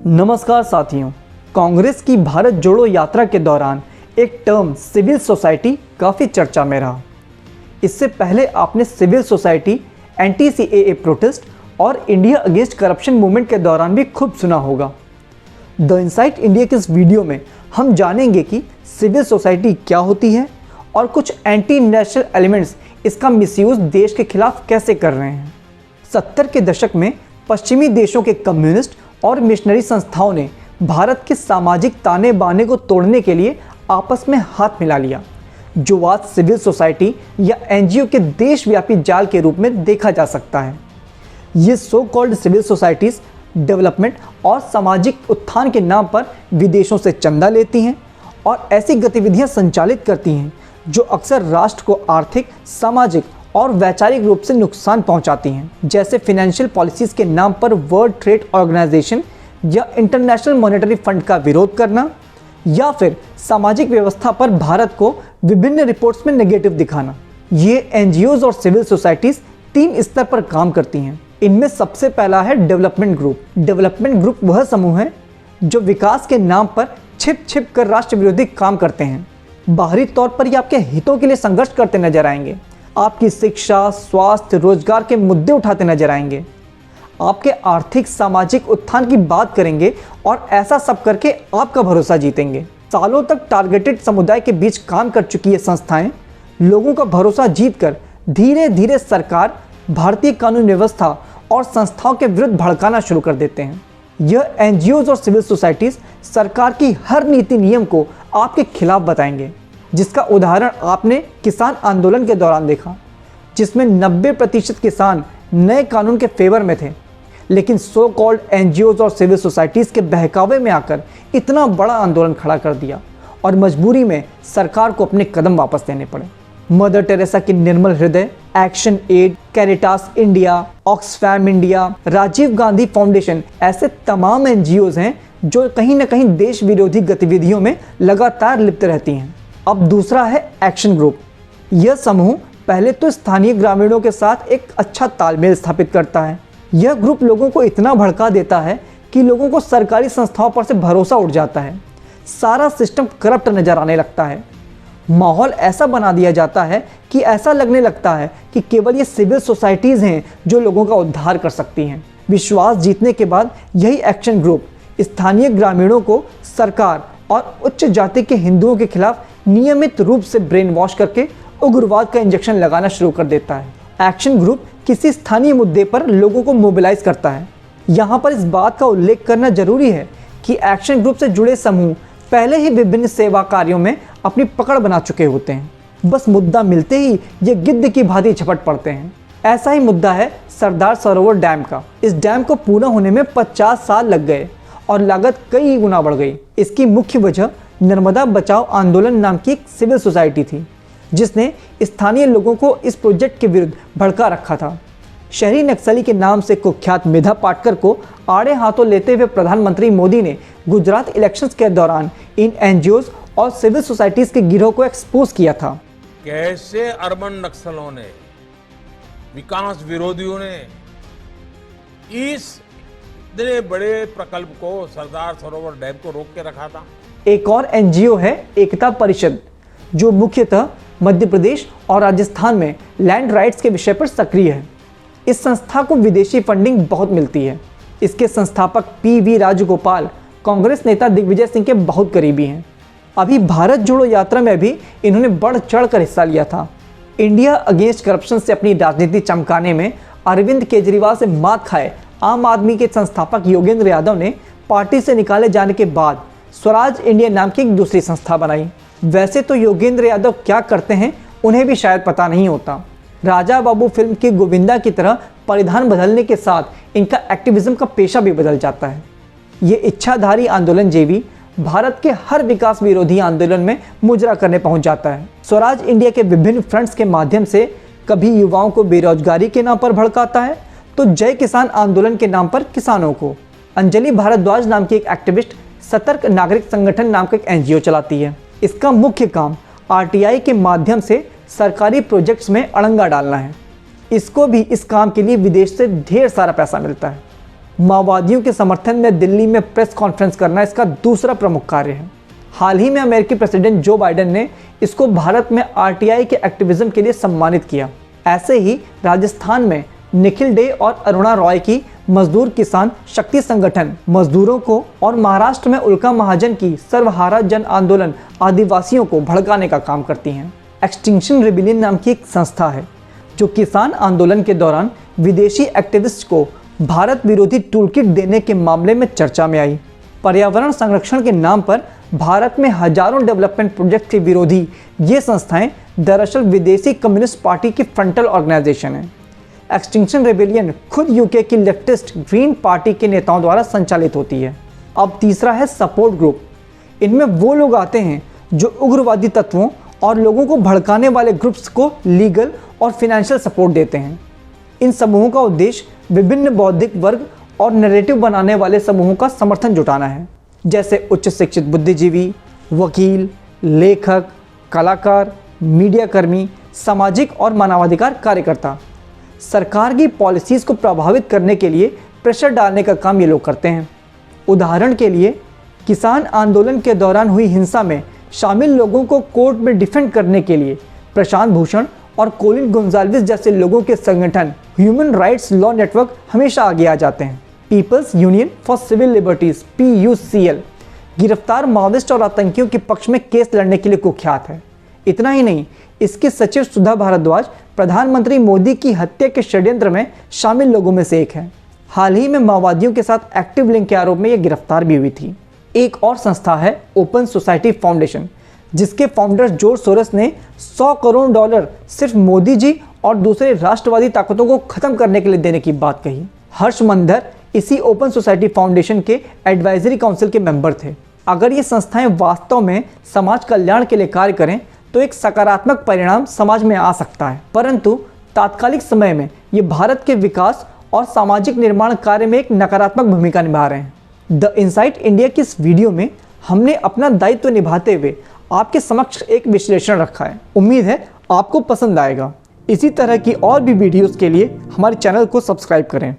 नमस्कार साथियों, कांग्रेस की भारत जोड़ो यात्रा के दौरान एक टर्म सिविल सोसाइटी काफ़ी चर्चा में रहा। इससे पहले आपने civil society, anti CAA protest और इंडिया अगेंस्ट करप्शन मूवमेंट के दौरान भी खूब सुना होगा। द इनसाइट इंडिया के इस वीडियो में हम जानेंगे कि सिविल सोसाइटी क्या होती है और कुछ एंटी नेशनल एलिमेंट्स इसका मिसयूज देश के खिलाफ कैसे कर रहे हैं। 70 के दशक में पश्चिमी देशों के कम्युनिस्ट और मिशनरी संस्थाओं ने भारत के सामाजिक ताने बाने को तोड़ने के लिए आपस में हाथ मिला लिया, जो आज सिविल सोसाइटी या एनजीओ के देशव्यापी जाल के रूप में देखा जा सकता है। ये so called civil societies development और सामाजिक उत्थान के नाम पर विदेशों से चंदा लेती हैं और ऐसी गतिविधियां संचालित करती हैं जो अक्सर राष्ट्र को आर्थिक, सामाजिक और वैचारिक रूप से नुकसान पहुंचाती हैं, जैसे फाइनेंशियल पॉलिसीज़ के नाम पर वर्ल्ड ट्रेड ऑर्गेनाइजेशन या इंटरनेशनल मॉनेटरी फंड का विरोध करना, या फिर सामाजिक व्यवस्था पर भारत को विभिन्न रिपोर्ट्स में नेगेटिव दिखाना। ये एनजीओज और सिविल सोसाइटीज़ 3 स्तर पर काम करती हैं। इनमें सबसे पहला है डेवलपमेंट ग्रुप। डेवलपमेंट ग्रुप वह समूह है जो विकास के नाम पर छिप छिप कर राष्ट्र विरोधी काम करते हैं। बाहरी तौर पर ये आपके हितों के लिए संघर्ष करते नजर आएंगे, आपकी शिक्षा, स्वास्थ्य, रोजगार के मुद्दे उठाते नजर आएंगे, आपके आर्थिक सामाजिक उत्थान की बात करेंगे और ऐसा सब करके आपका भरोसा जीतेंगे। सालों तक टारगेटेड समुदाय के बीच काम कर चुकी ये संस्थाएं लोगों का भरोसा जीतकर धीरे धीरे सरकार, भारतीय कानून व्यवस्था और संस्थाओं के विरुद्ध भड़काना शुरू कर देते हैं। यह एनजीओज और सिविल सोसाइटीज सरकार की हर नीति नियम को आपके खिलाफ बताएंगे, जिसका उदाहरण आपने किसान आंदोलन के दौरान देखा, जिसमें 90% किसान नए कानून के फेवर में थे, लेकिन सो कॉल्ड एनजीओज और सिविल सोसाइटीज़ के बहकावे में आकर इतना बड़ा आंदोलन खड़ा कर दिया और मजबूरी में सरकार को अपने कदम वापस लेने पड़े। मदर टेरेसा की Nirmal Hriday, action aid, Caritas India, Oxfam India, Rajiv Gandhi foundation ऐसे तमाम एनजीओज हैं जो कहीं ना कहीं देश विरोधी गतिविधियों में लगातार लिप्त रहती हैं। अब दूसरा है एक्शन ग्रुप। यह समूह पहले तो स्थानीय ग्रामीणों के साथ एक अच्छा तालमेल स्थापित करता है। यह ग्रुप लोगों को इतना भड़का देता है कि लोगों को सरकारी संस्थाओं पर से भरोसा उठ जाता है। सारा सिस्टम करप्ट नजर आने लगता है। माहौल ऐसा बना दिया जाता है कि ऐसा लगने लगता है कि केवल ये सिविल सोसाइटीज़ हैं जो लोगों का उद्धार कर सकती हैं। विश्वास जीतने के बाद यही एक्शन ग्रुप स्थानीय ग्रामीणों को सरकार और उच्च जाति के हिंदुओं के खिलाफ नियमित रूप से ब्रेन वॉश करके उग्रवाद का इंजेक्शन लगाना शुरू कर देता है। एक्शन ग्रुप किसी स्थानीय मुद्दे पर लोगों को मोबिलाइज करता है। यहाँ पर इस बात का उल्लेख करना जरूरी है कि एक्शन ग्रुप से जुड़े समूह पहले ही विभिन्न सेवा कार्यों में अपनी पकड़ बना चुके होते हैं। बस मुद्दा मिलते ही ये गिद्ध की भांति झपट पड़ते हैं। ऐसा ही मुद्दा है सरदार सरोवर डैम का। इस डैम को पूरा होने में 50 साल लग गए और लागत कई गुना बढ़ गई। इसकी मुख्य वजह नर्मदा बचाओ आंदोलन नाम की एक सिविल सोसाइटी थी, जिसने स्थानीय लोगों को इस प्रोजेक्ट के विरुद्ध भड़का रखा था। शहरी नक्सली के नाम से कुख्यात मेधा पाटकर को आड़े हाथों लेते हुए प्रधानमंत्री मोदी ने गुजरात इलेक्शंस के दौरान इन एनजीओज और सिविल सोसाइटीज के गिरोह को एक्सपोज किया था। कैसे अर्बन नक्सलों ने, विकास विरोधियों ने इस इतने बड़े प्रकल्प को, सरदार सरोवर डैम को रोक के रखा था। एक और एनजीओ है एकता परिषद, जो मुख्यतः मध्य प्रदेश और राजस्थान में लैंड राइट्स के विषय पर सक्रिय है। इस संस्था को विदेशी फंडिंग बहुत मिलती है। इसके संस्थापक पीवी राजगोपाल कांग्रेस नेता दिग्विजय सिंह के बहुत करीबी हैं। अभी भारत जोड़ो यात्रा में भी इन्होंने बढ़ चढ़ कर हिस्सा लिया था। इंडिया अगेंस्ट करप्शन से अपनी राजनीति चमकाने में अरविंद केजरीवाल से मात खाए आम आदमी के संस्थापक योगेंद्र यादव ने पार्टी से निकाले जाने के बाद स्वराज इंडिया नाम की एक दूसरी संस्था बनाई। वैसे तो योगेंद्र यादव क्या करते हैं उन्हें भी शायद पता नहीं होता। राजा बाबू फिल्म की गोविंदा की तरह परिधान बदलने के साथ इनका एक्टिविज्म का पेशा भी बदल जाता है। ये इच्छाधारी आंदोलन जेवी भारत के हर विकास विरोधी आंदोलन में मुजरा करने पहुंच जाता है। स्वराज इंडिया के विभिन्न फ्रंट्स के माध्यम से कभी युवाओं को बेरोजगारी के नाम पर भड़काता है, तो जय किसान आंदोलन के नाम पर किसानों को। अंजलि भारद्वाज नाम की एक एक्टिविस्ट सतर्क नागरिक संगठन नाम का एक एनजीओ चलाती है। इसका मुख्य काम आरटीआई के माध्यम से सरकारी प्रोजेक्ट्स में अड़ंगा डालना है। इसको भी इस काम के लिए विदेश से ढेर सारा पैसा मिलता है। माओवादियों के समर्थन में दिल्ली में प्रेस कॉन्फ्रेंस करना इसका दूसरा प्रमुख कार्य है। हाल ही में अमेरिकी प्रेसिडेंट जो बाइडेन ने इसको भारत में आरटीआई के एक्टिविज्म के लिए सम्मानित किया। ऐसे ही राजस्थान में निखिल डे और अरुणा रॉय की मजदूर किसान शक्ति संगठन मजदूरों को और महाराष्ट्र में उल्का महाजन की सर्वहारा जन आंदोलन आदिवासियों को भड़काने का काम करती हैं। एक्सटिंक्शन रेबेलियन नाम की एक संस्था है जो किसान आंदोलन के दौरान विदेशी एक्टिविस्ट को भारत विरोधी टूलकिट देने के मामले में चर्चा में आई। पर्यावरण संरक्षण के नाम पर भारत में हजारों डेवलपमेंट प्रोजेक्ट के विरोधी ये संस्थाएं दरअसल विदेशी कम्युनिस्ट पार्टी की फ्रंटल ऑर्गेनाइजेशन है। एक्सटिंक्शन रेबेलियन खुद यूके की लेफ्टिस्ट ग्रीन पार्टी के नेताओं द्वारा संचालित होती है। अब तीसरा है सपोर्ट ग्रुप। इनमें वो लोग आते हैं जो उग्रवादी तत्वों और लोगों को भड़काने वाले ग्रुप्स को लीगल और फाइनेंशियल सपोर्ट देते हैं। इन समूहों का उद्देश्य विभिन्न बौद्धिक वर्ग और नैरेटिव बनाने वाले समूहों का समर्थन जुटाना है, जैसे उच्च शिक्षित बुद्धिजीवी, वकील, लेखक, कलाकार, मीडियाकर्मी, सामाजिक और मानवाधिकार कार्यकर्ता। सरकार की पॉलिसीज़ को प्रभावित करने के लिए प्रेशर डालने का काम ये लोग करते हैं। उदाहरण के लिए किसान आंदोलन के दौरान हुई हिंसा में शामिल लोगों को कोर्ट में डिफेंड करने के लिए प्रशांत भूषण और कोलिन गोंजाल्विस जैसे लोगों के संगठन ह्यूमन राइट्स लॉ नेटवर्क हमेशा आगे आ जाते हैं। People's union for civil liberties PUCL गिरफ्तार माओवादिस्ट और आतंकियों के पक्ष में केस लड़ने के लिए कुख्यात है। इतना ही नहीं, इसके सचिव सुधा भारद्वाज प्रधानमंत्री मोदी की हत्या के षड्यंत्र में शामिल लोगों में से एक है। हाल ही में माओवादियों के साथ एक्टिव लिंक के आरोप में यह गिरफ्तार भी हुई थी। एक और संस्था है ओपन सोसाइटी फाउंडेशन, जिसके फाउंडर जॉर्ज सोरोस ने $100 करोड़ सिर्फ मोदी जी और दूसरे राष्ट्रवादी ताकतों को खत्म करने के लिए देने की बात कही। हर्ष मंदर इसी ओपन सोसाइटी फाउंडेशन के एडवाइजरी काउंसिल के मेंबर थे। अगर ये संस्थाएं वास्तव में समाज कल्याण के लिए कार्य करें तो एक सकारात्मक परिणाम समाज में आ सकता है, परंतु तात्कालिक समय में ये भारत के विकास और सामाजिक निर्माण कार्य में एक नकारात्मक भूमिका निभा रहे हैं। द इनसाइट इंडिया की इस वीडियो में हमने अपना दायित्व निभाते हुए आपके समक्ष एक विश्लेषण रखा है। उम्मीद है आपको पसंद आएगा। इसी तरह की और भी वीडियोस के लिए हमारे चैनल को सब्सक्राइब करें।